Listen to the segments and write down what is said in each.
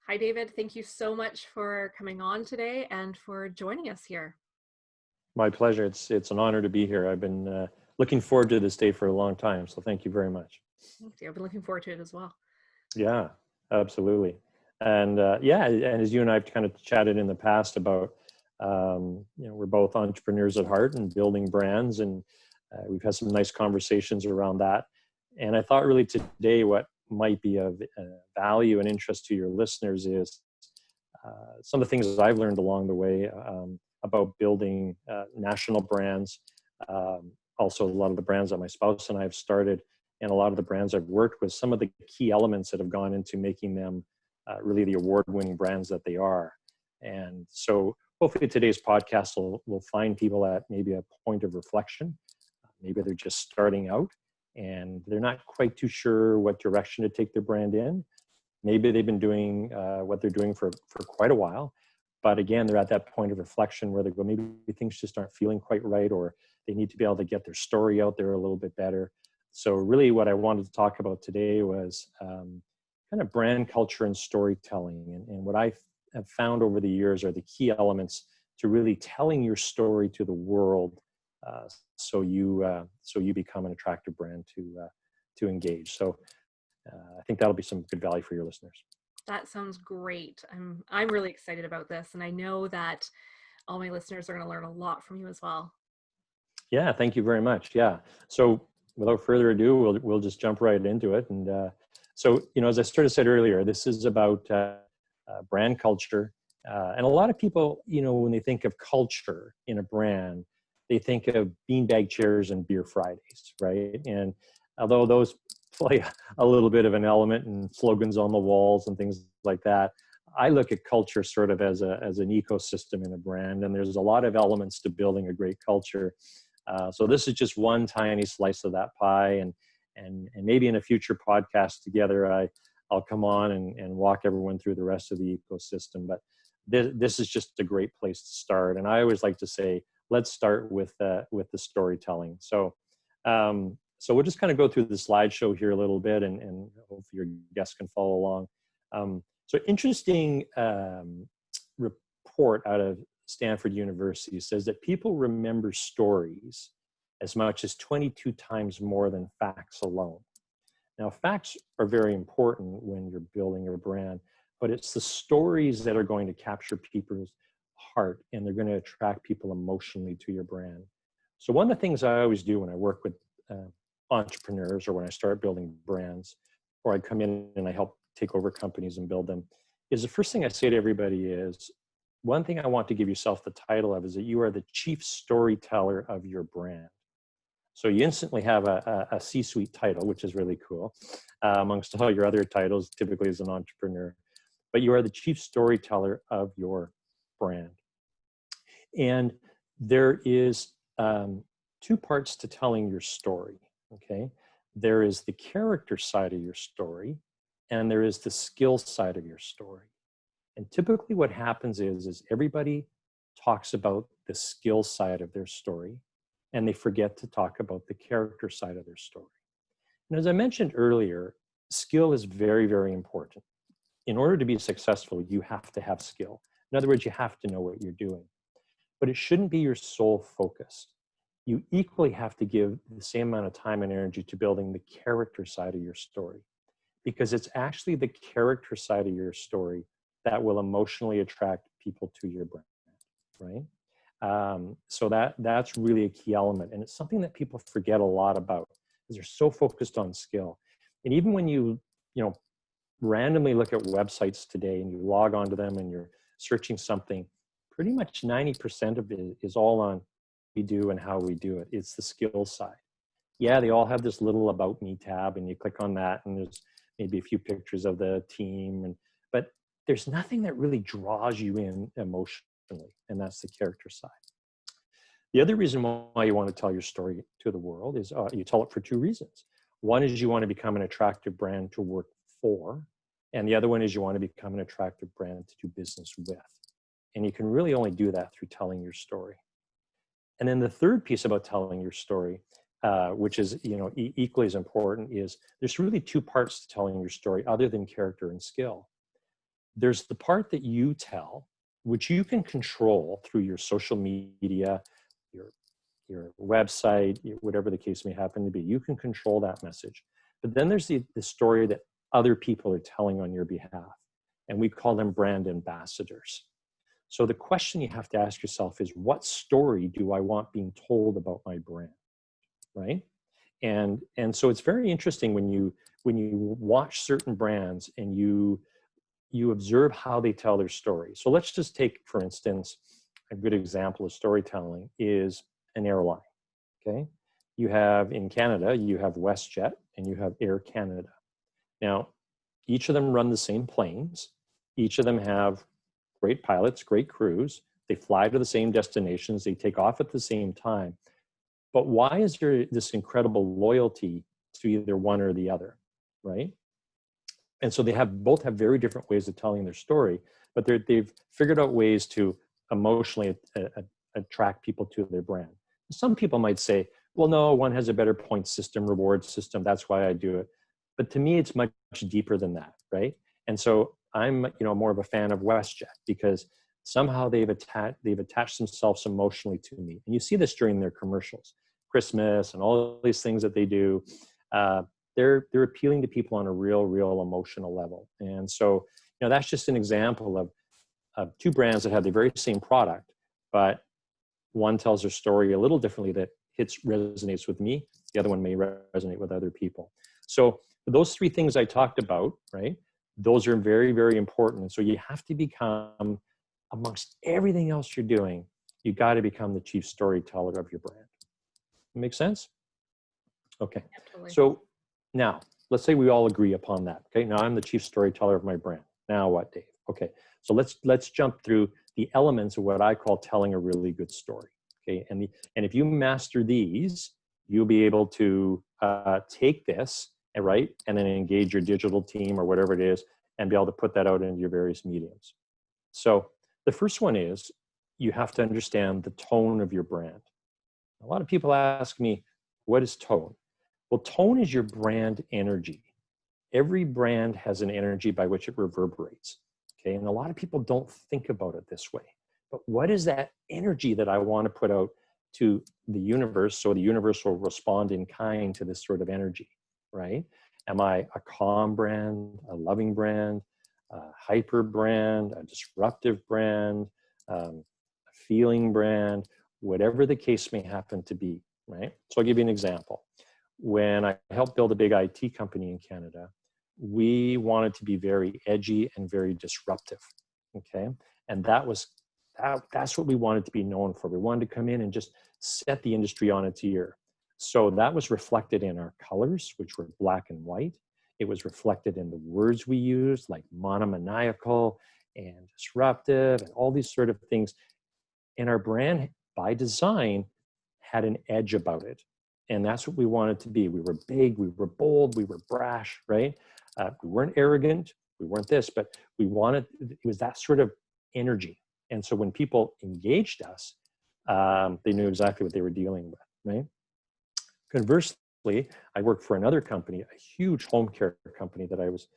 Hi, David. Thank you so much for coming on today and for joining us here. My pleasure. It's an honor to be here. I've been looking forward to this day for a long time, so thank you very much. Thank you. I've been looking forward to it as well. Yeah, absolutely. And and as you and I've kind of chatted in the past about, we're both entrepreneurs at heart and building brands, and we've had some nice conversations around that. And I thought really today what might be of value and interest to your listeners is some of the things that I've learned along the way about building national brands. Also, a lot of the brands that my spouse and I have started, and a lot of the brands I've worked with, some of the key elements that have gone into making them really the award-winning brands that they are. And so hopefully today's podcast will find people at maybe a point of reflection. Maybe they're just starting out and they're not quite too sure what direction to take their brand in. Maybe they've been doing what they're doing for quite a while, but again, they're at that point of reflection where they go, maybe things just aren't feeling quite right, or they need to be able to get their story out there a little bit better. So really what I wanted to talk about today was kind of brand culture and storytelling. And what I have found over the years are the key elements to really telling your story to the world, so you become an attractive brand to engage. So I think that'll be some good value for your listeners. That sounds great. I'm really excited about this, and I know that all my listeners are going to learn a lot from you as well. Yeah, thank you very much. Yeah. So without further ado, we'll just jump right into it. And so, as I sort of said earlier, this is about brand culture. And a lot of people, when they think of culture in a brand, they think of beanbag chairs and beer Fridays, right? And although those play a little bit of an element and slogans on the walls and things like that, I look at culture sort of as an ecosystem in a brand, and there's a lot of elements to building a great culture. So this is just one tiny slice of that pie, and maybe in a future podcast together, I'll come on and walk everyone through the rest of the ecosystem. But this is just a great place to start. And I always like to say, let's start with the storytelling. So we'll just kind of go through the slideshow here a little bit, and hopefully your guests can follow along. So interesting report out of Stanford University says that people remember stories as much as 22 times more than facts alone. Now, facts are very important when you're building your brand, but it's the stories that are going to capture people's heart, and they're going to attract people emotionally to your brand. So one of the things I always do when I work with entrepreneurs, or when I start building brands, or I come in and I help take over companies and build them, is the first thing I say to everybody is, one thing I want to give yourself the title of is that you are the chief storyteller of your brand. So you instantly have a C-suite title, which is really cool, amongst all your other titles, typically as an entrepreneur. But you are the chief storyteller of your brand. And there is two parts to telling your story, okay? There is the character side of your story, and there is the skill side of your story. And typically what happens is everybody talks about the skill side of their story, and they forget to talk about the character side of their story. And as I mentioned earlier, skill is very, very important. In order to be successful, you have to have skill. In other words, you have to know what you're doing. But it shouldn't be your sole focus. You equally have to give the same amount of time and energy to building the character side of your story, because it's actually the character side of your story that will emotionally attract people to your brand, right? So that's really a key element, and it's something that people forget a lot about because they're so focused on skill. And even when you randomly look at websites today and you log onto them and you're searching something, pretty much 90% of it is all on we do and how we do it. It's the skill side. Yeah, they all have this little about me tab, and you click on that, and there's maybe a few pictures of the team, but there's nothing that really draws you in emotionally, and that's the character side. The other reason why you want to tell your story to the world is you tell it for two reasons. One is you want to become an attractive brand to work for, and the other one is you want to become an attractive brand to do business with. And you can really only do that through telling your story. And then the third piece about telling your story, which is equally as important, is there's really two parts to telling your story other than character and skill. there's the part that you tell, which you can control through your social media, your your website, whatever the case may happen to be. You can control that message. But then there's the story that other people are telling on your behalf. And we call them brand ambassadors. So the question you have to ask yourself is, what story do I want being told about my brand, right? And so it's very interesting when you watch certain brands and you observe how they tell their story. So let's just take, for instance, a good example of storytelling is an airline. Okay, you have in Canada, you have WestJet and you have Air Canada. Now, each of them run the same planes. Each of them have great pilots, great crews. They fly to the same destinations. They take off at the same time. But why is there this incredible loyalty to either one or the other, right? And so they both have very different ways of telling their story, but they've figured out ways to emotionally attract people to their brand. Some people might say, well, no, one has a better point system, reward system. That's why I do it. But to me, it's much deeper than that, right? And so I'm, more of a fan of WestJet because somehow they've attached themselves emotionally to me. And you see this during their commercials, Christmas and all these things that they do. They're appealing to people on a real emotional level. And so, that's just an example of two brands that have the very same product, but one tells their story a little differently that resonates with me. The other one may resonate with other people. So those three things I talked about, right? Those are very, very important. And so you have to become, amongst everything else you're doing, you got to become the chief storyteller of your brand. Make sense? Okay. Absolutely. So now, let's say we all agree upon that. Okay. Now I'm the chief storyteller of my brand. Now what, Dave? Okay. So let's jump through the elements of what I call telling a really good story. Okay. And if you master these, you'll be able to take this and then engage your digital team or whatever it is and be able to put that out into your various mediums. So the first one is you have to understand the tone of your brand. A lot of people ask me, what is tone? Well, tone is your brand energy. Every brand has an energy by which it reverberates. Okay. And a lot of people don't think about it this way. But what is that energy that I want to put out to the universe so the universe will respond in kind to this sort of energy, right? Am I a calm brand, a loving brand, a hyper brand, a disruptive brand, a feeling brand, whatever the case may happen to be, right? So I'll give you an example. When I helped build a big IT company in Canada, we wanted to be very edgy and very disruptive, okay? And that's what we wanted to be known for. We wanted to come in and just set the industry on its ear. So that was reflected in our colors, which were black and white. It was reflected in the words we used, like monomaniacal and disruptive and all these sort of things. And our brand, by design, had an edge about it. And that's what we wanted to be. We were big, we were bold, we were brash, right? We weren't arrogant, we weren't this, but it was that sort of energy. And so when people engaged us, they knew exactly what they were dealing with, right? Conversely, I worked for another company, a huge home care company that I was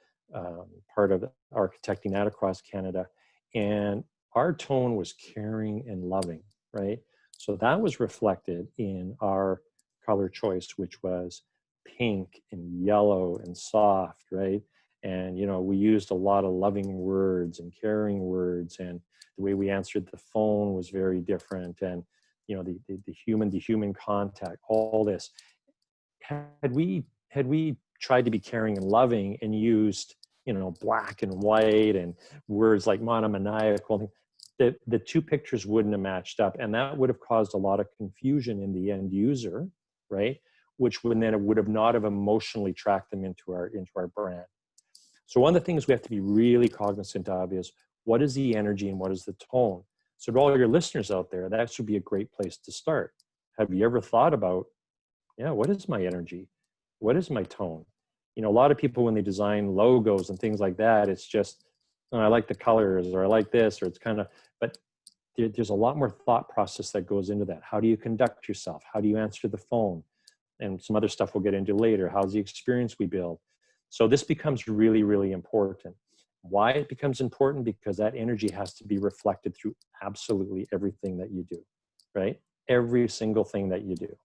part of architecting that across Canada. And our tone was caring and loving, right? So that was reflected in our color choice, which was pink and yellow and soft, right? And, we used a lot of loving words and caring words, and the way we answered the phone was very different. And, the human to human contact, all this. Had we tried to be caring and loving and used, black and white and words like monomaniacal, the two pictures wouldn't have matched up, and that would have caused a lot of confusion in the end user, right? Which would have not have emotionally tracked them into our brand. So one of the things we have to be really cognizant of is what is the energy and what is the tone. So to all your listeners out there, that should be a great place to start. Have you ever thought about, what is my energy? What is my tone? A lot of people, when they design logos and things like that, it's just, I like the colors, or I like this, or it's kind of, but there's a lot more thought process that goes into that. How do you conduct yourself? How do you answer the phone? And some other stuff we'll get into later. How's the experience we build? So this becomes really, really important. Why it becomes important? Because that energy has to be reflected through absolutely everything that you do, right? Every single thing that you do.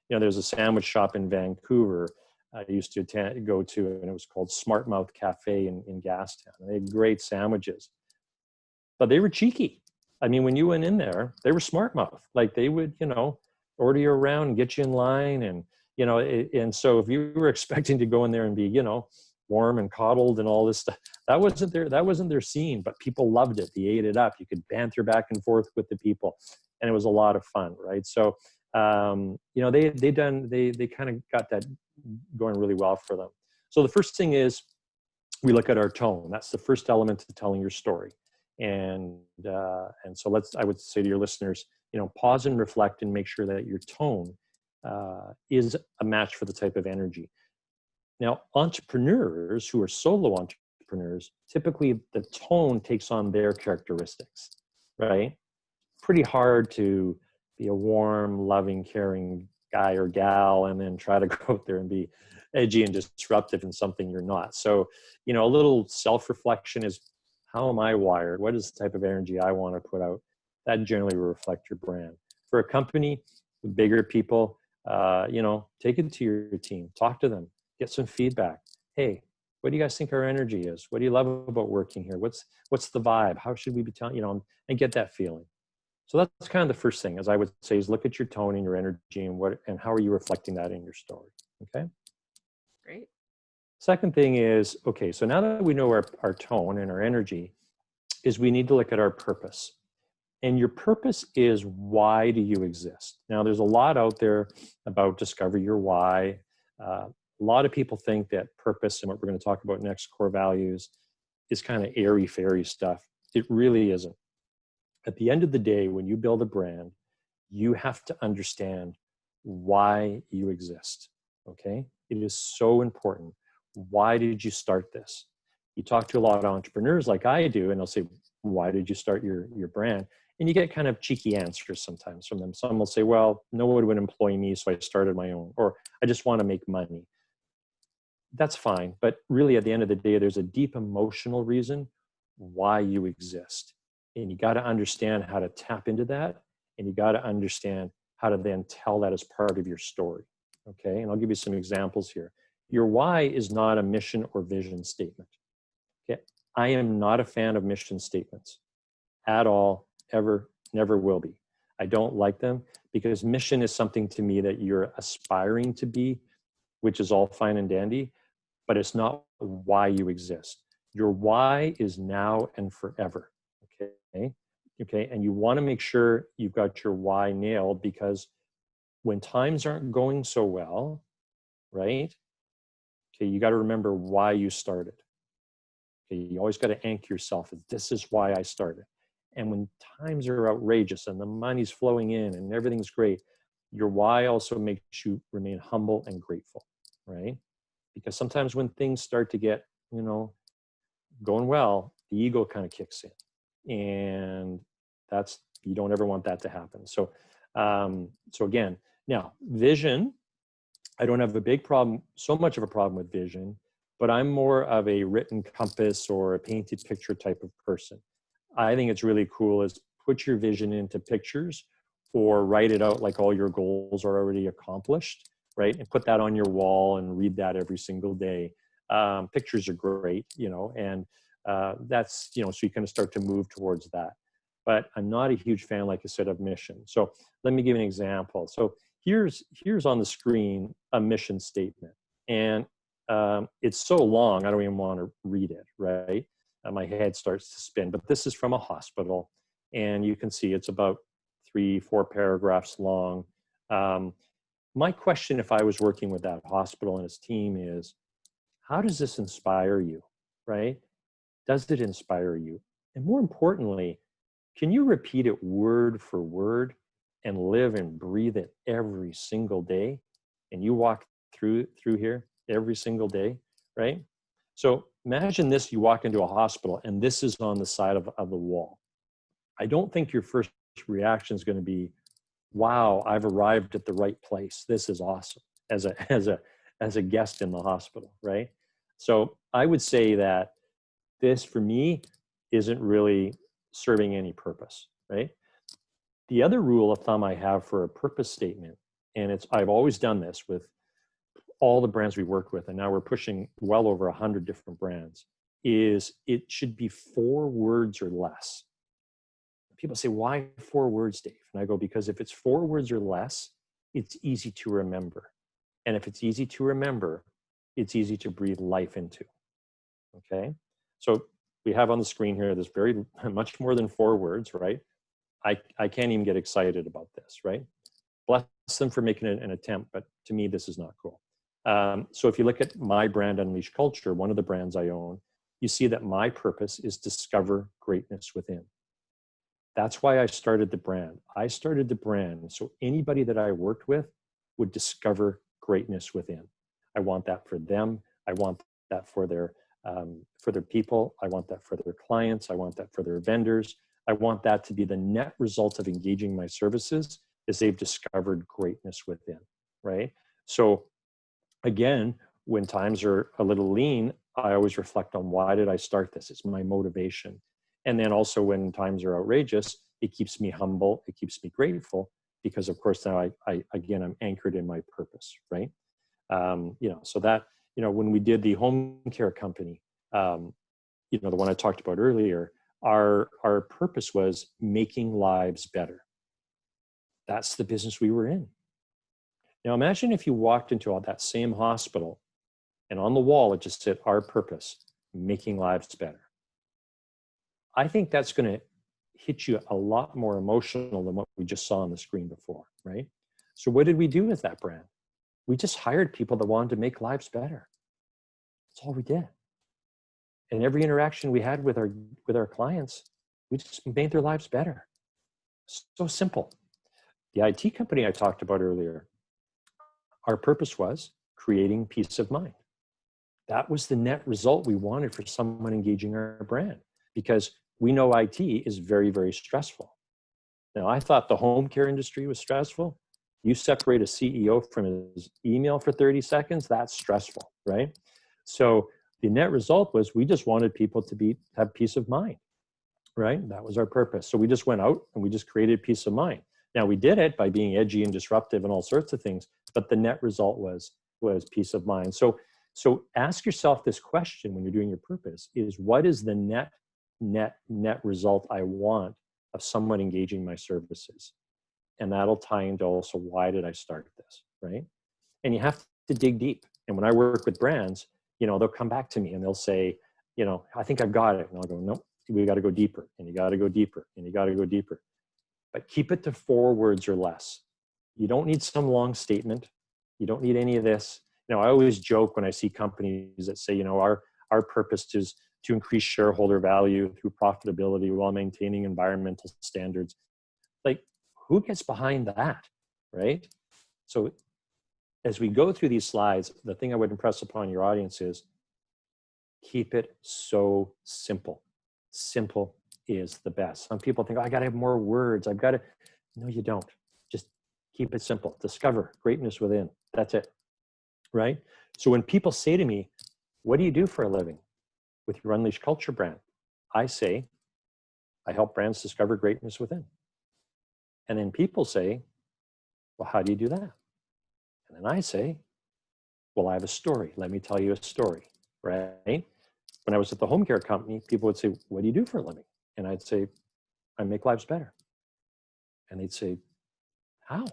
There's a sandwich shop in Vancouver I used to go to, and it was called Smart Mouth Cafe in Gastown. They had great sandwiches, but they were cheeky. I mean, when you went in there, they were smart mouth. Like they would, order you around and get you in line. And, and so if you were expecting to go in there and be, warm and coddled and all this stuff, that wasn't their scene, but people loved it. They ate it up. You could banter back and forth with the people, and it was a lot of fun. Right. So, they kind of got that going really well for them. So the first thing is we look at our tone. That's the first element to telling your story. And so I would say to your listeners, pause and reflect and make sure that your tone is a match for the type of energy. Now, entrepreneurs who are solo entrepreneurs, typically the tone takes on their characteristics, right? Pretty hard to be a warm, loving, caring guy or gal and then try to go out there and be edgy and disruptive in something you're not. So, a little self-reflection is, how am I wired? What is the type of energy I want to put out? That generally will reflect your brand. For a company with bigger people, take it to your team, talk to them, get some feedback. Hey, what do you guys think our energy is? What do you love about working here? What's the vibe? How should we be telling, and get that feeling. So that's kind of the first thing, as I would say, is look at your tone and your energy and how are you reflecting that in your story. Okay. Great. Second thing is, okay, so now that we know our tone and our energy, is we need to look at our purpose. And your purpose is, why do you exist? Now, there's a lot out there about discover your why. A lot of people think that purpose and what we're going to talk about next, core values, is kind of airy-fairy stuff. It really isn't. At the end of the day, when you build a brand, you have to understand why you exist, okay? It is so important. Why did you start this? You talk to a lot of entrepreneurs like I do, and they'll say, why did you start your brand? And you get kind of cheeky answers sometimes from them. Some will say, well, no one would employ me, so I started my own, or I just want to make money. That's fine. But really, at the end of the day, there's a deep emotional reason why you exist. And you got to understand how to tap into that. And you got to understand how to then tell that as part of your story. Okay. And I'll give you some examples here. Your why is not a mission or vision statement. Okay. I am not a fan of mission statements at all, ever, never will be. I don't like them because mission is something to me that you're aspiring to be, which is all fine and dandy, but it's not why you exist. Your why is now and forever. Okay. And you want to make sure you've got your why nailed, because when times aren't going so well, right? Okay. You got to remember why you started. Okay. You always got to anchor yourself. This is why I started. And when times are outrageous and the money's flowing in and everything's great, your why also makes you remain humble and grateful, right? Because sometimes when things start to get, going well, the ego kind of kicks in. And you don't ever want that to happen. So again, now vision, I don't have so much of a problem with vision, but I'm more of a written compass or a painted picture type of person. I think it's really cool is put your vision into pictures or write it out like all your goals are already accomplished, right? And put that on your wall and read that every single day. Pictures are great, and that's, so you kind of start to move towards that. But I'm not a huge fan, like I said, of mission. So let me give you an example. So here's on the screen a mission statement. And it's so long, I don't even want to read it, right? My head starts to spin. But this is from a hospital. And you can see it's about 3-4 paragraphs long. My question, if I was working with that hospital and its team, is, how does this inspire you, right? Does it inspire you? And more importantly, can you repeat it word for word and live and breathe it every single day? And you walk through here every single day, right? So imagine this, you walk into a hospital and this is on the side of the wall. I don't think your first reaction is going to be, wow, I've arrived at the right place. This is awesome, as a guest in the hospital, right? So I would say that this for me isn't really serving any purpose, right? The other rule of thumb I have for a purpose statement, and I've always done this with all the brands we work with, and now we're pushing well over 100 different brands, is it should be 4 words or less. People say, why 4 words, Dave? And I go, because if it's 4 words or less, it's easy to remember. And if it's easy to remember, it's easy to breathe life into. Okay? So we have on the screen here, there's very much more than 4 words, right? I can't even get excited about this, right? Bless them for making an attempt, but to me, this is not cool. So if you look at my brand, Unleash Culture, one of the brands I own, you see that my purpose is discover greatness within. That's why I started the brand. I started the brand so anybody that I worked with would discover greatness within. I want that for them. I want that for their people. I want that for their clients. I want that for their vendors. I want that to be the net result of engaging my services is they've discovered greatness within, right? So again, when times are a little lean, I always reflect on why did I start this? It's my motivation. And then also when times are outrageous, it keeps me humble. It keeps me grateful because of course now I'm anchored in my purpose, right? So that, when we did the home care company, the one I talked about earlier, our purpose was making lives better. That's the business we were in. Now imagine if you walked into that same hospital and on the wall it just said, our purpose, making lives better. I think that's going to hit you a lot more emotional than what we just saw on the screen before, right? So what did we do with that brand? We just hired people that wanted to make lives better. That's all we did. And every interaction we had with our clients, we just made their lives better. So simple. The IT company I talked about earlier, our purpose was creating peace of mind. That was the net result we wanted for someone engaging our brand because we know IT is very, very stressful. Now, I thought the home care industry was stressful. You separate a CEO from his email for 30 seconds, that's stressful, right? So the net result was we just wanted people to have peace of mind, right? That was our purpose. So we just went out and we just created peace of mind. Now we did it by being edgy and disruptive and all sorts of things, but the net result was peace of mind. So ask yourself this question when you're doing your purpose is what is the net result I want of someone engaging my services? And that'll tie into also why did I start this, right? And you have to dig deep. And when I work with brands, they'll come back to me and they'll say, I think I've got it. And I'll go, no, we got to go deeper and you got to go deeper and you got to go deeper. But keep it to 4 words or less. You don't need some long statement. You don't need any of this. I always joke when I see companies that say, our purpose is to increase shareholder value through profitability while maintaining environmental standards. Like, who gets behind that, right? So as we go through these slides, the thing I would impress upon your audience is keep it so simple. Simple is the best. Some people think, I got to have more words. No, you don't. Just keep it simple. Discover greatness within. That's it, right? So when people say to me, what do you do for a living with your Unleash Culture brand? I say, I help brands discover greatness within. And then people say, well, how do you do that? And then I say, well, I have a story. Let me tell you a story, right? When I was at the home care company, people would say, what do you do for a living? And I'd say, I make lives better. And they'd say, how?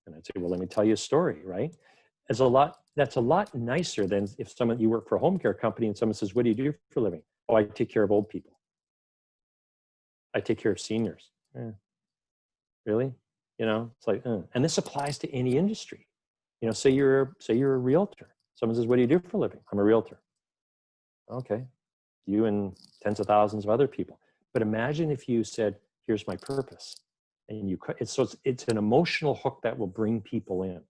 And I'd say, well, let me tell you a story, right? That's a lot nicer than if you work for a home care company and someone says, what do you do for a living? Oh, I take care of old people. I take care of seniors. Really? It's like, and this applies to any industry. Say you're a realtor. Someone says, what do you do for a living? I'm a realtor. Okay. You and tens of thousands of other people. But imagine if you said, here's my purpose. And it's an emotional hook that will bring people in,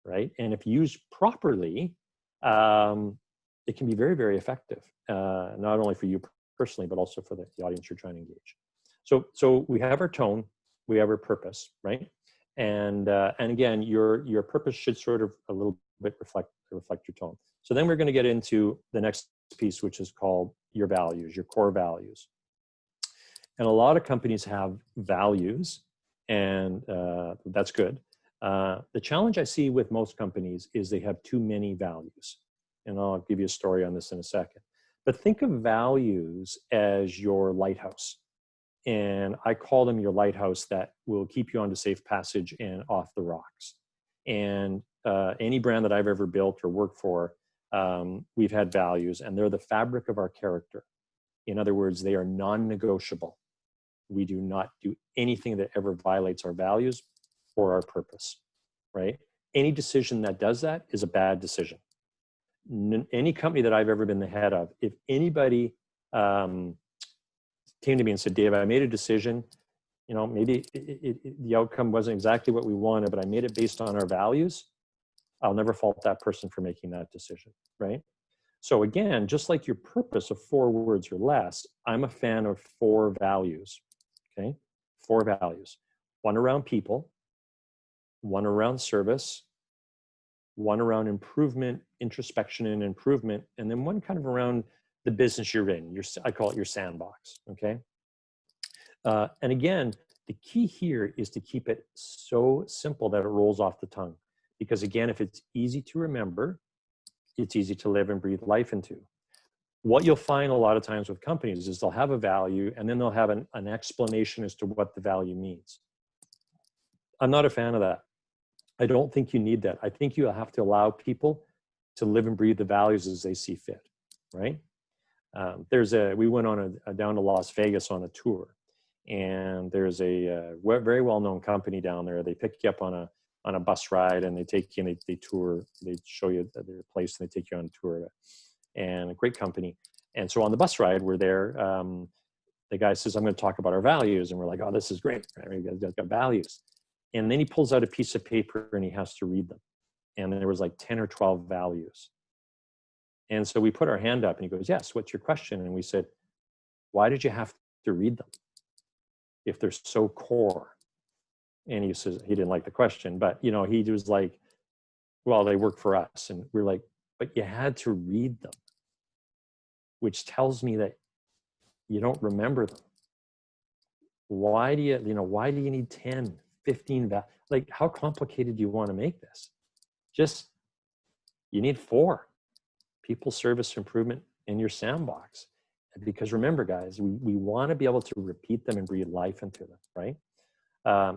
right? And if used properly, it can be very, very effective, not only for you personally, but also for the audience you're trying to engage. So we have our tone, we have our purpose, right? And again, your purpose should sort of a little bit reflect your tone. So then we're going to get into the next piece, which is called your values, your core values. And a lot of companies have values, and that's good. The challenge I see with most companies is they have too many values. And I'll give you a story on this in a second. But think of values as your lighthouse. And I call them your lighthouse that will keep you on to safe passage and off the rocks. And any brand that I've ever built or worked for, we've had values, and they're the fabric of our character. In other words, they are non-negotiable. We do not do anything that ever violates our values or our purpose, right? Any decision that does that is a bad decision. Any company that I've ever been the head of, if anybody came to me and said, Dave, I made a decision, you know, maybe the outcome wasn't exactly what we wanted, but I made it based on our values, I'll never fault that person for making that decision, right? So again, just like your purpose of 4 words or less, I'm a fan of 4 values, okay? 4 values. 1 around people, 1 around service, 1 around improvement, introspection and improvement, and then 1 kind of around the business you're in. I call it your sandbox, okay? And again, the key here is to keep it so simple that it rolls off the tongue. Because again, if it's easy to remember, it's easy to live and breathe life into. What you'll find a lot of times with companies is they'll have a value and then they'll have an explanation as to what the value means. I'm not a fan of that. I don't think you need that. I think you have to allow people to live and breathe the values as they see fit, right? We went on down to Las Vegas on a tour, and there's a very well-known company down there. They pick you up on a bus ride, and they take you and they tour, they show you their place, and they take you on a tour of it. And a great company. And so on the bus ride, we're there. The guy says, I'm going to talk about our values. And we're like, oh, this is great. Right? You guys got values. And then he pulls out a piece of paper and he has to read them. And there was like 10 or 12 values. And so we put our hand up and he goes, yes, what's your question? And we said, why did you have to read them if they're so core? And he says, he didn't like the question, but you know, he was like, well, they work for us. And we're like, but you had to read them, which tells me that you don't remember them. Why do you need 10, 15, like how complicated do you want to make this? Just, you need 4, people, service, improvement in your sandbox. Because remember guys, we want to be able to repeat them and breathe life into them, right?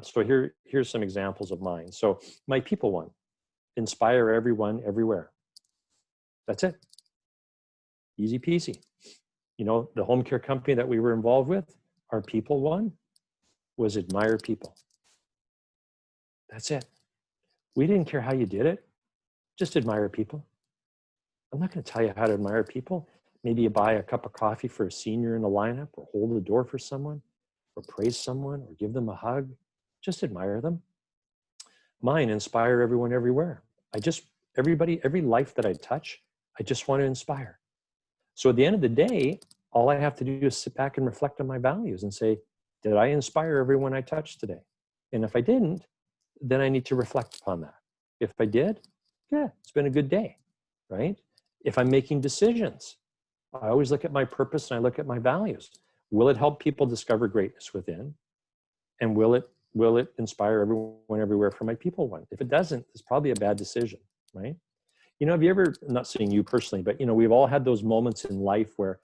So here's some examples of mine. So my people one, inspire everyone, everywhere. That's it. Easy peasy. You know, the home care company that we were involved with, our people one was admire people. That's it. We didn't care how you did it. Just admire people. I'm not going to tell you how to admire people. Maybe you buy a cup of coffee for a senior in the lineup, or hold the door for someone, or praise someone, or give them a hug. Just admire them. Mine, inspire everyone everywhere. Every life that I touch, I just want to inspire. So at the end of the day, all I have to do is sit back and reflect on my values and say, did I inspire everyone I touched today? And if I didn't, then I need to reflect upon that. If I did, yeah, it's been a good day, right? If I'm making decisions, I always look at my purpose and I look at my values. Will it help people discover greatness within? And will it inspire everyone everywhere for my people one? If it doesn't, it's probably a bad decision, right? You know, have you ever, I'm not saying you personally, but you know, we've all had those moments in life where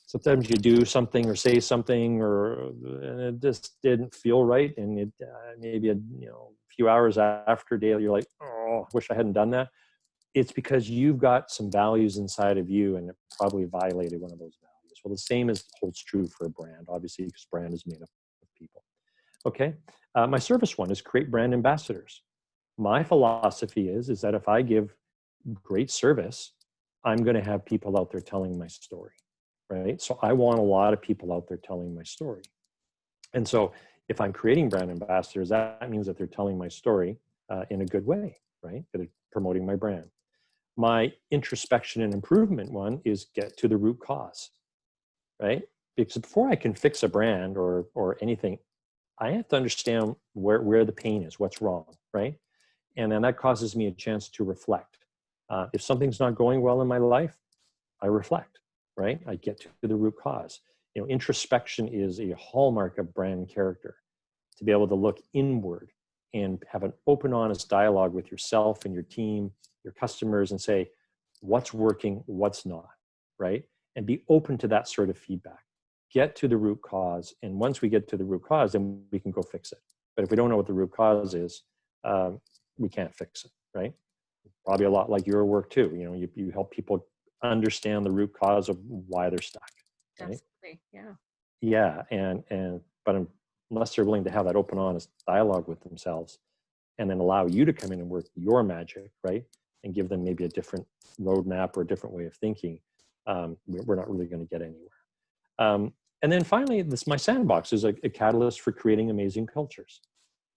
sometimes you do something or say something and it just didn't feel right. And it maybe a few hours after day, you're like, oh, I wish I hadn't done that. It's because you've got some values inside of you and it probably violated one of those values. Well, the same holds true for a brand, obviously, because brand is made up of people. Okay. My service one is create brand ambassadors. My philosophy is that if I give great service, I'm going to have people out there telling my story, right? So I want a lot of people out there telling my story. And so if I'm creating brand ambassadors, that means that they're telling my story in a good way, right? That they're promoting my brand. My introspection and improvement one is get to the root cause, right? Because before I can fix a brand or anything, I have to understand where the pain is, what's wrong, right? And then that causes me a chance to reflect. If something's not going well in my life, I reflect, right? I get to the root cause. Introspection is a hallmark of brand character, to be able to look inward and have an open, honest dialogue with yourself and your team, your customers, and say, what's working, what's not, right? And be open to that sort of feedback. Get to the root cause. And once we get to the root cause, then we can go fix it. But if we don't know what the root cause is, we can't fix it, right? Probably a lot like your work too. You help people understand the root cause of why they're stuck, right? Absolutely. Yeah. Yeah. But unless they're willing to have that open, honest dialogue with themselves, and then allow you to come in and work your magic, right? And give them maybe a different roadmap or a different way of thinking, we're not really going to get anywhere. And then finally, my sandbox is a catalyst for creating amazing cultures.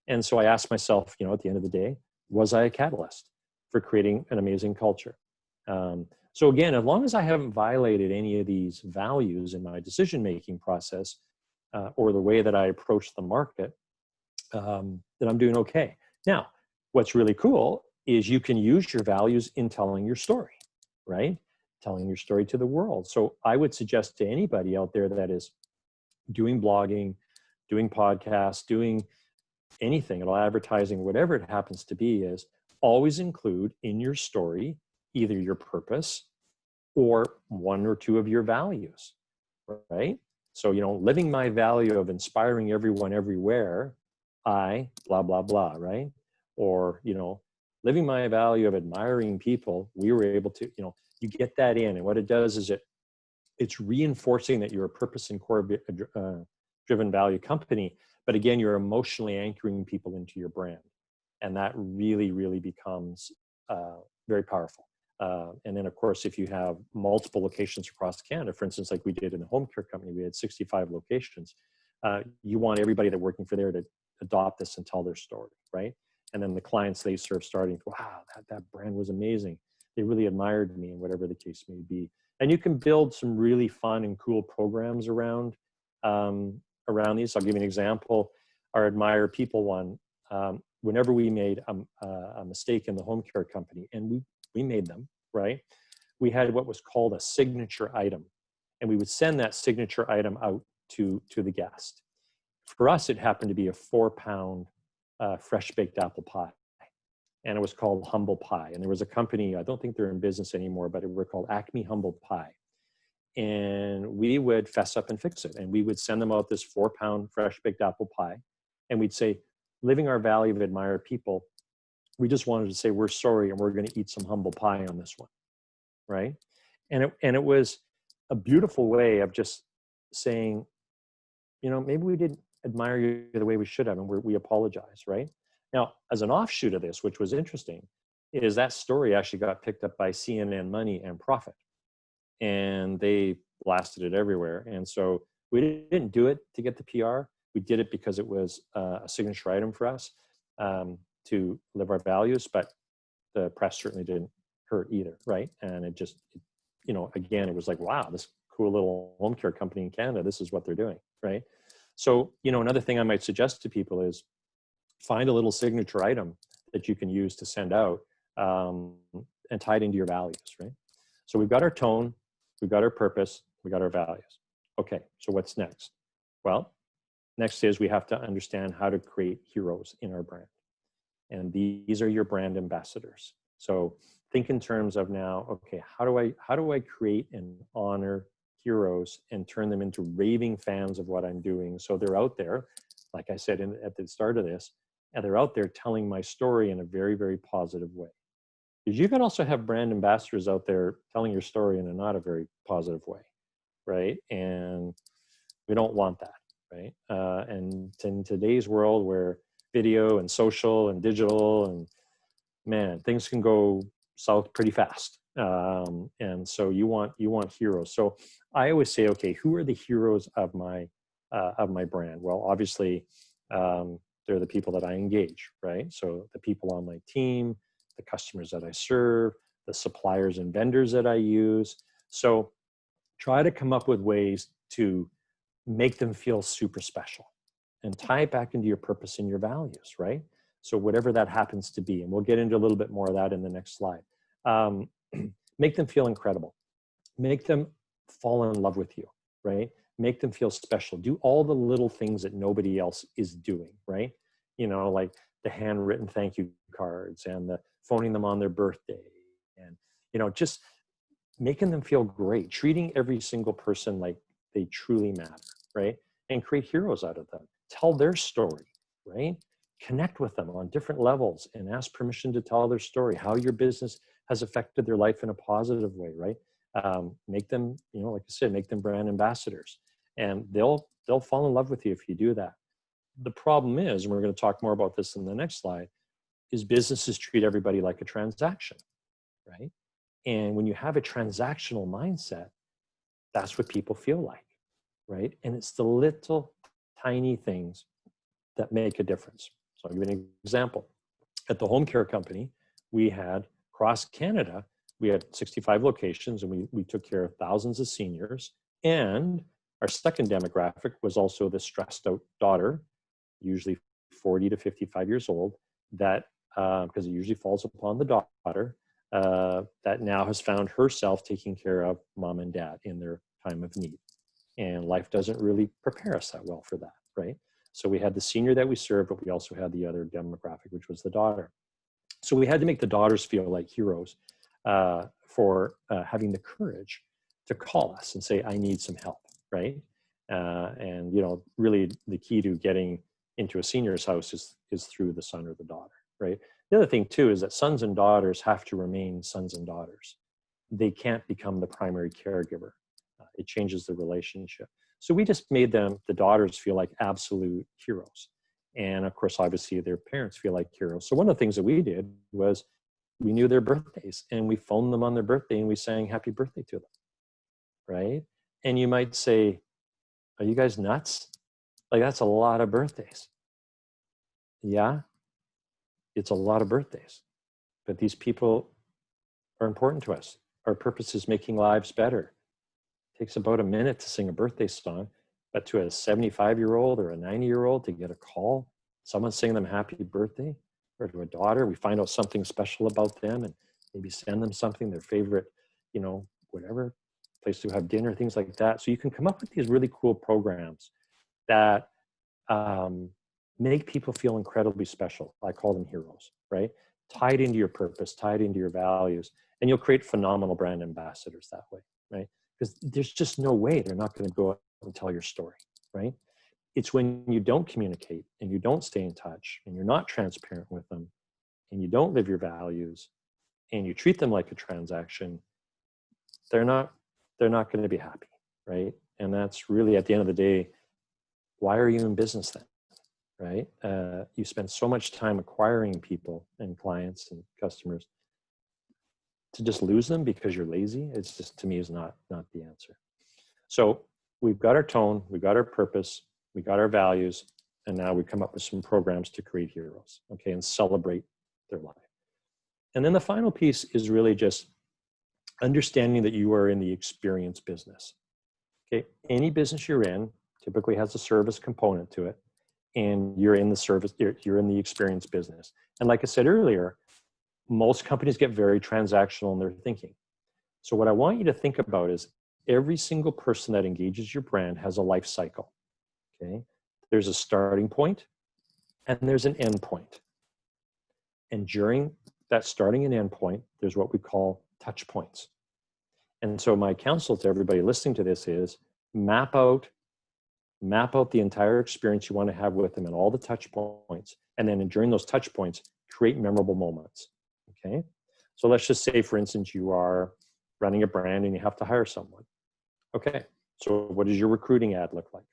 And so I asked myself, at the end of the day, was I a catalyst for creating an amazing culture? So again, as long as I haven't violated any of these values in my decision-making process, or the way that I approach the market, then I'm doing okay. Now, what's really cool is you can use your values in telling your story, right? Telling your story to the world. So I would suggest to anybody out there that is doing blogging, doing podcasts, doing anything, advertising, whatever it happens to be, is always include in your story either your purpose or one or two of your values, right? So, living my value of inspiring everyone everywhere, I blah, blah, blah, right? Or, living my value of admiring people, we were able to, you get that in. And what it does is it's reinforcing that you're a purpose and core driven value company. But again, you're emotionally anchoring people into your brand. And that really, really becomes very powerful. And then, of course, if you have multiple locations across Canada, for instance, like we did in the home care company, we had 65 locations. You want everybody that's working for there to adopt this and tell their story, right? And then the clients they serve starting, wow, that brand was amazing. They really admired me, and whatever the case may be. And you can build some really fun and cool programs around these. I'll give you an example. Our Admire People one, whenever we made a mistake in the home care company, and we made them, right? We had what was called a signature item, and we would send that signature item out to the guest. For us, it happened to be a 4-pound fresh baked apple pie, and it was called Humble Pie. And there was a company, I don't think they're in business anymore, but it were called Acme Humble Pie. And we would fess up and fix it. And we would send them out this 4-pound fresh baked apple pie. And we'd say, living our value of admire people, we just wanted to say, we're sorry, and we're going to eat some humble pie on this one. Right. And it was a beautiful way of just saying, maybe we didn't admire you the way we should have, and we apologize. Right. Now, as an offshoot of this, which was interesting, is that story actually got picked up by CNN Money and Profit, and they blasted it everywhere. And so we didn't do it to get the PR. We did it because it was a signature item for us to live our values, but the press certainly didn't hurt either, right? And it just, again, it was like, wow, this cool little home care company in Canada, this is what they're doing, right? So, another thing I might suggest to people is find a little signature item that you can use to send out and tie it into your values, right? So we've got our tone, we've got our purpose, we got our values. Okay, so what's next? Well, next is we have to understand how to create heroes in our brand. And these are your brand ambassadors. So think in terms of now, okay, how do I create and honor heroes and turn them into raving fans of what I'm doing? So they're out there, like I said at the start of this, and they're out there telling my story in a very, very positive way. Because you can also have brand ambassadors out there telling your story in a not a very positive way, right? And we don't want that, right? And in today's world where video and social and digital and man, things can go south pretty fast. And so you want heroes. So I always say, okay, who are the heroes of my brand? Well, obviously, they're the people that I engage, right? So the people on my team, the customers that I serve, the suppliers and vendors that I use. So try to come up with ways to make them feel super special and tie it back into your purpose and your values, right? So whatever that happens to be, and we'll get into a little bit more of that in the next slide. Make them feel incredible. make them fall in love with you, right? Make them feel special. Do all the little things that nobody else is doing, right? Like the handwritten thank you cards and the phoning them on their birthday, and just making them feel great, treating every single person like they truly matter, right? And create heroes out of them. Tell their story, right? Connect with them on different levels and ask permission to tell their story, how your business has affected their life in a positive way, right? Make them, like I said, make them brand ambassadors, and they'll fall in love with you if you do that. The problem is, and we're going to talk more about this in the next slide, is businesses treat everybody like a transaction, right? And when you have a transactional mindset, that's what people feel like, right? And it's the little tiny things that make a difference. So I'll give you an example. At the home care company, we had across Canada, we had 65 locations, and we took care of thousands of seniors. And our second demographic was also the stressed out daughter, usually 40 to 55 years old, that because it usually falls upon the daughter, that now has found herself taking care of mom and dad in their time of need. And life doesn't really prepare us that well for that, right? So we had the senior that we served, but we also had the other demographic, which was the daughter. So we had to make the daughters feel like heroes for having the courage to call us and say, I need some help, right? And really the key to getting into a senior's house is through the son or the daughter, right? The other thing too is that sons and daughters have to remain sons and daughters. They can't become the primary caregiver. It changes the relationship. So we just made the daughters feel like absolute heroes. And of course, obviously their parents feel like heroes. So one of the things that we did was we knew their birthdays, and we phoned them on their birthday and we sang happy birthday to them, right? And you might say, are you guys nuts? Like, that's a lot of birthdays. Yeah, it's a lot of birthdays. But these people are important to us. Our purpose is making lives better. It takes about a minute to sing a birthday song, but to a 75-year-old or a 90-year-old to get a call, someone singing them happy birthday, or to a daughter, we find out something special about them and maybe send them something, their favorite, whatever, place to have dinner, things like that. So you can come up with these really cool programs that make people feel incredibly special. I call them heroes, right? Tied into your purpose, tied into your values, and you'll create phenomenal brand ambassadors that way, right? Because there's just no way they're not going to go out and tell your story, right? It's when you don't communicate and you don't stay in touch and you're not transparent with them and you don't live your values and you treat them like a transaction, they're not going to be happy, right? And that's really, at the end of the day, why are you in business then, right? You spend so much time acquiring people and clients and customers. To just lose them because you're lazy, it's just, to me, is not the answer. So we've got our tone, we've got our purpose, we got our values, and now we come up with some programs to create heroes, okay, and celebrate their life. And then the final piece is really just understanding that you are in the experience business. Okay, any business you're in typically has a service component to it, and you're in the service, you're in the experience business. And like I said earlier, most companies get very transactional in their thinking. So what I want you to think about is every single person that engages your brand has a life cycle, okay? There's a starting point and there's an end point. And during that starting and end point, there's what we call touch points. And so my counsel to everybody listening to this is map out the entire experience you want to have with them and all the touch points. And then during those touch points, create memorable moments. Okay. So let's just say, for instance, you are running a brand and you have to hire someone. Okay. So what does your recruiting ad look like?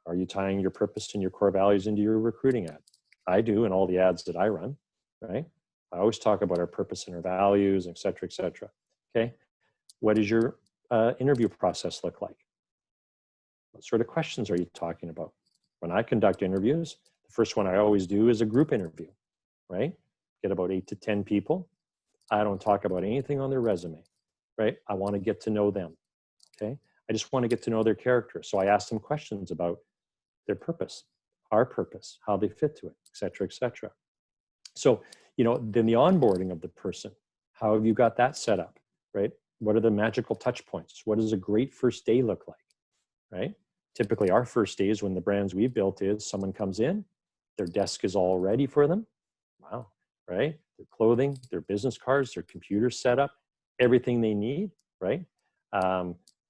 Are you tying your purpose and your core values into your recruiting ad? I do in all the ads that I run, right? I always talk about our purpose and our values, et cetera, et cetera. Okay. What does your interview process look like? What sort of questions are you talking about? When I conduct interviews, the first one I always do is a group interview, right? Get about 8 to 10 people. I don't talk about anything on their resume, right? I want to get to know them, okay? I just want to get to know their character. So I ask them questions about their purpose, our purpose, how they fit to it, et cetera, et cetera. So, then the onboarding of the person, how have you got that set up, right? What are the magical touch points? What does a great first day look like, right? Typically our first days when the brands we've built is someone comes in, their desk is all ready for them. Wow, right? Their clothing, their business cards, their computer set up, everything they need, right?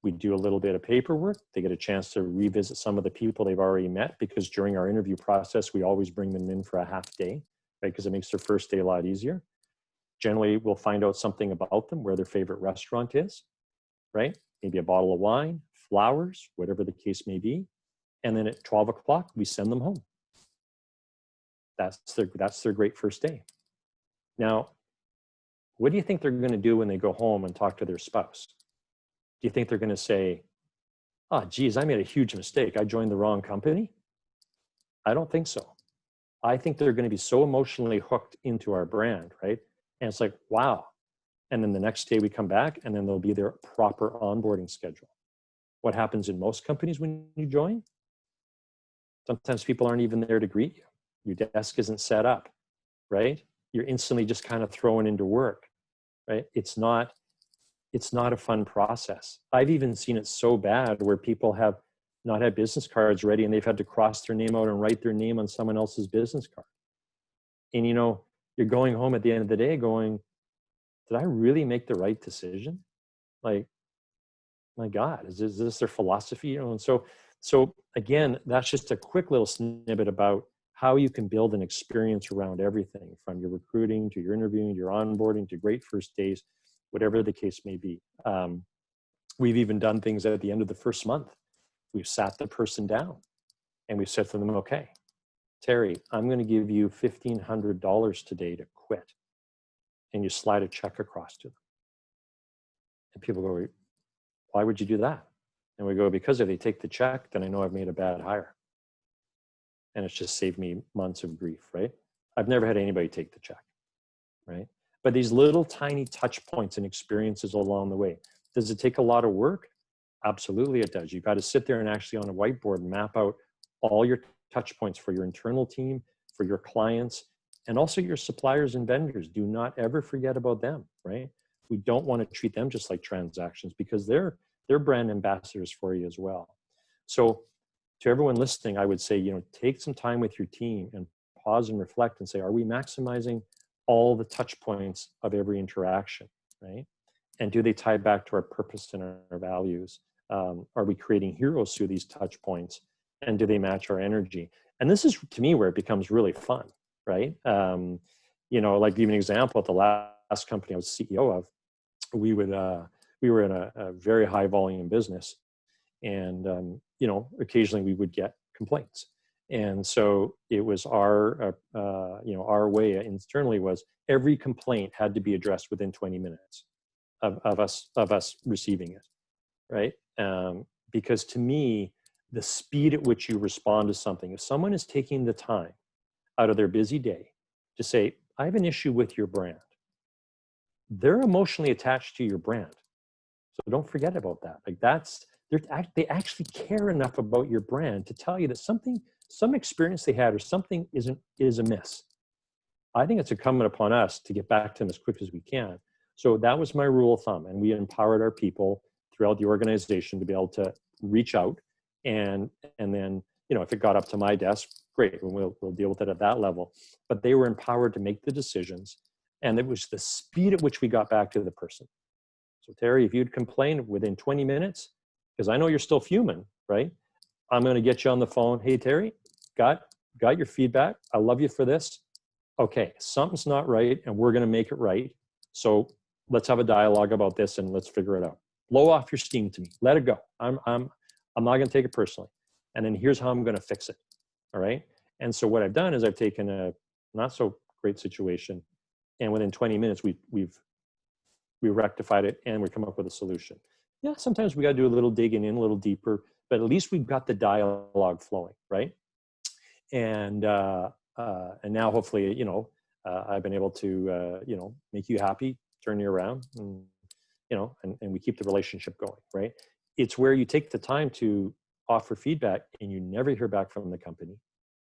We do a little bit of paperwork. They get a chance to revisit some of the people they've already met, because during our interview process, we always bring them in for a half day, right? Because it makes their first day a lot easier. Generally, we'll find out something about them, where their favorite restaurant is, right? Maybe a bottle of wine, flowers, whatever the case may be. And then at 12 o'clock, we send them home. That's their great first day. Now, what do you think they're going to do when they go home and talk to their spouse? Do you think they're going to say, oh, geez, I made a huge mistake. I joined the wrong company? I don't think so. I think they're going to be so emotionally hooked into our brand, right? And it's like, wow. And then the next day we come back, and then there'll be their proper onboarding schedule. What happens in most companies when you join? Sometimes people aren't even there to greet you. Your desk isn't set up, right? You're instantly just kind of thrown into work, right? It's not a fun process. I've even seen it so bad where people have not had business cards ready, and they've had to cross their name out and write their name on someone else's business card. And you're going home at the end of the day going, did I really make the right decision? Like, my God, is this their philosophy? And so again, that's just a quick little snippet about how you can build an experience around everything, from your recruiting to your interviewing, your onboarding, to great first days, whatever the case may be. We've even done things at the end of the first month. We've sat the person down and we've said to them, okay, Terry, I'm going to give you $1,500 today to quit. And you slide a check across to them. And people go, why would you do that? And we go, because if they take the check, then I know I've made a bad hire. And it's just saved me months of grief, right? I've never had anybody take the check, right? But these little tiny touch points and experiences along the way. Does it take a lot of work? Absolutely it does. You've got to sit there and actually on a whiteboard map out all your touch points for your internal team, for your clients, and also your suppliers and vendors. Do not ever forget about them, right? We don't want to treat them just like transactions, because they're brand ambassadors for you as well. So to everyone listening, I would say, take some time with your team and pause and reflect and say, are we maximizing all the touch points of every interaction, right? And do they tie back to our purpose and our values? Are we creating heroes through these touch points? And do they match our energy? And this is, to me, where it becomes really fun, right? Like give an example, at the last company I was CEO of, we were in a very high volume business, and occasionally we would get complaints. And so it was our way internally was every complaint had to be addressed within 20 minutes of us receiving it, right? Because to me, the speed at which you respond to something, if someone is taking the time out of their busy day to say, I have an issue with your brand, they're emotionally attached to your brand. So don't forget about that. Like they actually care enough about your brand to tell you that some experience they had or something is amiss. I think it's incumbent upon us to get back to them as quick as we can. So that was my rule of thumb. And we empowered our people throughout the organization to be able to reach out. And then, if it got up to my desk, great, we'll deal with it at that level. But they were empowered to make the decisions. And it was the speed at which we got back to the person. So Terry, if you'd complain within 20 minutes, because I know you're still fuming, right? I'm going to get you on the phone. Hey, Terry, got your feedback. I love you for this. Okay, something's not right, and we're going to make it right. So let's have a dialogue about this, and let's figure it out. Blow off your steam to me. Let it go. I'm not going to take it personally. And then here's how I'm going to fix it. All right. And so what I've done is I've taken a not so great situation, and within 20 minutes we rectified it, and we come up with a solution. Yeah, sometimes we got to do a little digging in, a little deeper, but at least we've got the dialogue flowing, right? And now hopefully, I've been able to, make you happy, turn you around, and, and we keep the relationship going, right? It's where you take the time to offer feedback and you never hear back from the company,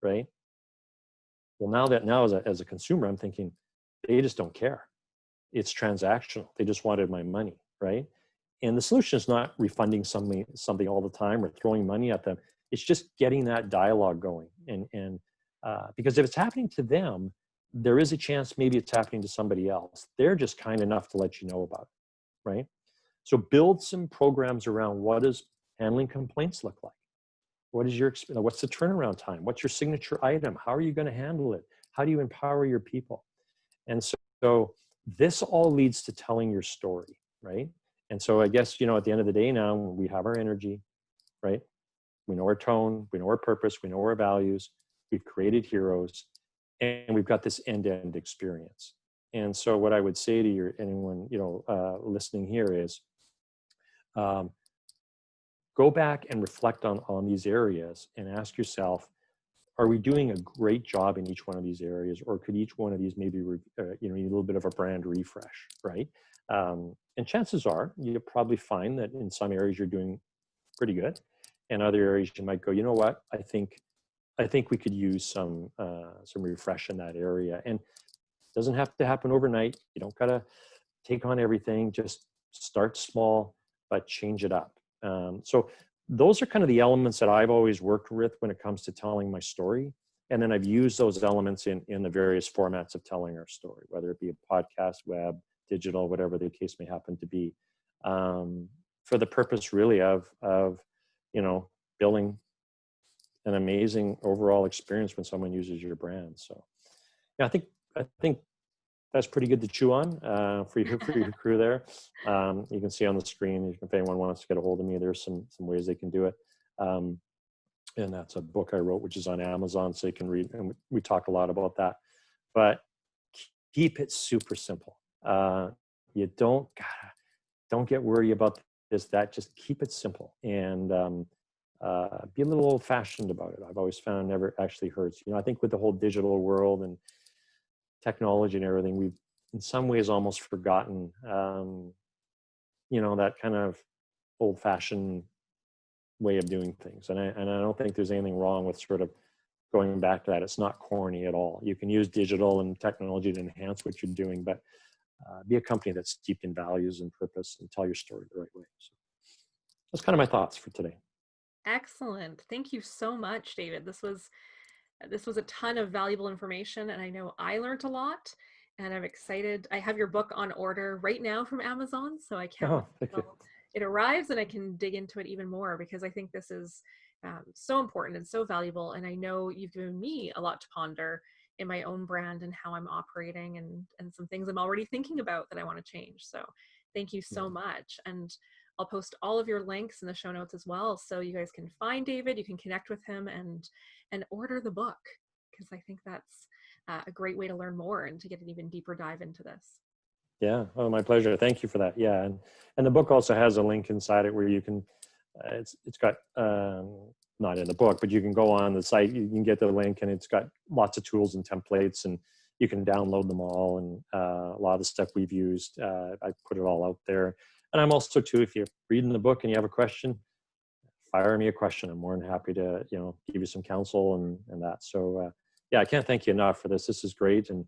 right? Well, now as a consumer, I'm thinking they just don't care. It's transactional. They just wanted my money, right? And the solution is not refunding something all the time or throwing money at them. It's just getting that dialogue going. And because if it's happening to them, there is a chance maybe it's happening to somebody else. They're just kind enough to let you know about it, right? So build some programs around what does handling complaints look like? What is what's the turnaround time? What's your signature item? How are you going to handle it? How do you empower your people? And so this all leads to telling your story, right? And so I guess, at the end of the day now, we have our energy, right? We know our tone, we know our purpose, we know our values, we've created heroes, and we've got this end-to-end experience. And so what I would say to anyone, listening here is, um, go back and reflect on these areas and ask yourself, are we doing a great job in each one of these areas, or could each one of these maybe need a little bit of a brand refresh, right? And chances are you'll probably find that in some areas you're doing pretty good, and other areas you might go, you know what, I think we could use some refresh in that area. And it doesn't have to happen overnight. You don't gotta take on everything. Just start small, but change it up. So those are kind of the elements that I've always worked with when it comes to telling my story. And then I've used those elements in the various formats of telling our story, whether it be a podcast, web, digital, whatever the case may happen to be, for the purpose really of building an amazing overall experience when someone uses your brand. So yeah, I think that's pretty good to chew on for your crew there. You can see on the screen, if anyone wants to get a hold of me, there's some ways they can do it. And that's a book I wrote, which is on Amazon, so you can read. And we talk a lot about that. But keep it super simple. You don't get worried about this, that. Just keep it simple, and be a little old-fashioned about it. I've always found never actually hurts. I think with the whole digital world and technology and everything, we've in some ways almost forgotten, that kind of old-fashioned way of doing things. And I don't think there's anything wrong with sort of going back to that. It's not corny at all. You can use digital and technology to enhance what you're doing, but be a company that's steeped in values and purpose and tell your story the right way. So that's kind of my thoughts for today. Excellent. Thank you so much, David. This was a ton of valuable information, and I know I learned a lot, and I'm excited. I have your book on order right now from Amazon, so I can't wait Oh, thank you. until it arrives and I can dig into it even more, because I think this is so important and so valuable. And I know you've given me a lot to ponder in my own brand and how I'm operating, and some things I'm already thinking about that I want to change. So thank you so much. And I'll post all of your links in the show notes as well, so you guys can find David, you can connect with him, and order the book, because I think that's a great way to learn more and to get an even deeper dive into this. Yeah. Oh, my pleasure. Thank you for that. Yeah. And the book also has a link inside it where you can, it's got, not in the book, but you can go on the site, you can get the link, and it's got lots of tools and templates, and you can download them all. And a lot of the stuff we've used, I put it all out there. And I'm also too, if you're reading the book and you have a question, fire me a question. I'm more than happy to, give you some counsel and that. So yeah, I can't thank you enough for this. This is great. And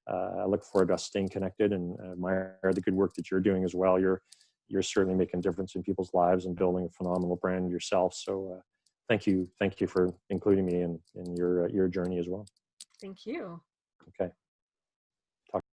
I look forward to us staying connected, and admire the good work that you're doing as well. You're certainly making a difference in people's lives and building a phenomenal brand yourself. So thank you for including me in your journey as well. Thank you. Okay.